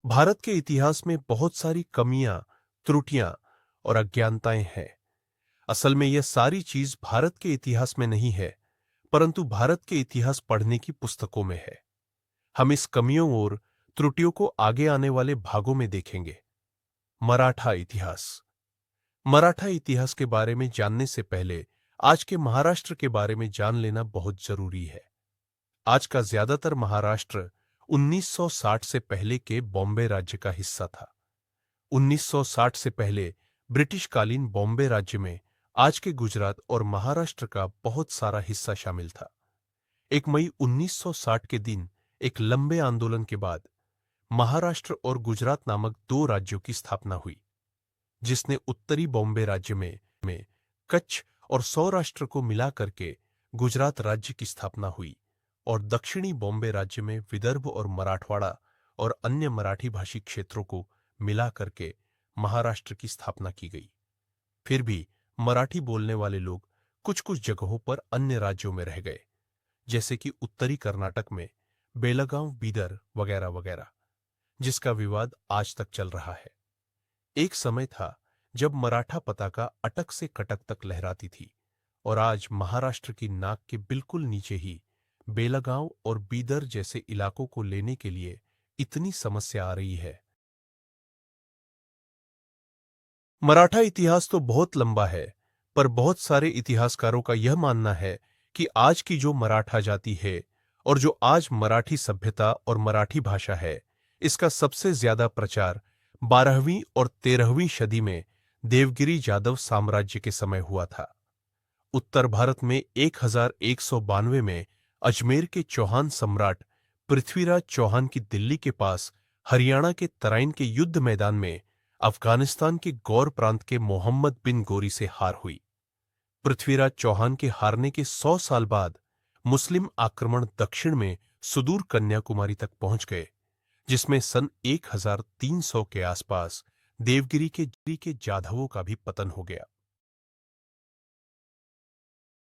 भारत के इतिहास में बहुत सारी कमियां, त्रुटियां और अज्ञानताएं हैं। असल में यह सारी चीज भारत के इतिहास में नहीं है, परंतु भारत के इतिहास पढ़ने की पुस्तकों में है। हम इस कमियों और त्रुटियों को आगे आने वाले भागों में देखेंगे। मराठा इतिहास। मराठा इतिहास के बारे में जानने से पहले आज के महाराष्ट्र के बारे में जान लेना बहुत जरूरी है। आज का ज्यादातर महाराष्ट्र 1960 से पहले के बॉम्बे राज्य का हिस्सा था। 1960 से पहले ब्रिटिशकालीन बॉम्बे राज्य में आज के गुजरात और महाराष्ट्र का बहुत सारा हिस्सा शामिल था। 1 मई 1960 के दिन एक लंबे आंदोलन के बाद महाराष्ट्र और गुजरात नामक दो राज्यों की स्थापना हुई, जिसने उत्तरी बॉम्बे राज्य में कच्छ और सौराष्ट्र को मिला करके गुजरात राज्य की स्थापना हुई और दक्षिणी बॉम्बे राज्य में विदर्भ और मराठवाड़ा और अन्य मराठी भाषी क्षेत्रों को मिला करके महाराष्ट्र की स्थापना की गई। फिर भी मराठी बोलने वाले लोग कुछ कुछ जगहों पर अन्य राज्यों में रह गए, जैसे कि उत्तरी कर्नाटक में बेलगांव, बीदर वगैरह वगैरह, जिसका विवाद आज तक चल रहा है। एक समय था जब मराठा पताका अटक से कटक तक लहराती थी और आज महाराष्ट्र की नाक के बिल्कुल नीचे ही बेलगांव और बीदर जैसे इलाकों को लेने के लिए इतनी समस्या आ रही है। मराठा इतिहास तो बहुत लंबा है, पर बहुत सारे इतिहासकारों का यह मानना है कि आज की जो मराठा जाति है और जो आज मराठी सभ्यता और मराठी भाषा है, इसका सबसे ज्यादा प्रचार 12वीं और 13वीं सदी में देवगिरी यादव साम्राज्य के समय हुआ था। उत्तर भारत में 1192 में अजमेर के चौहान सम्राट पृथ्वीराज चौहान की दिल्ली के पास हरियाणा के तराइन के युद्ध मैदान में अफगानिस्तान के गौर प्रांत के मोहम्मद बिन गोरी से हार हुई। पृथ्वीराज चौहान के हारने के 100 साल बाद मुस्लिम आक्रमण दक्षिण में सुदूर कन्याकुमारी तक पहुंच गए, जिसमें सन 1300 के आसपास देवगिरी के जाधवों का भी पतन हो गया।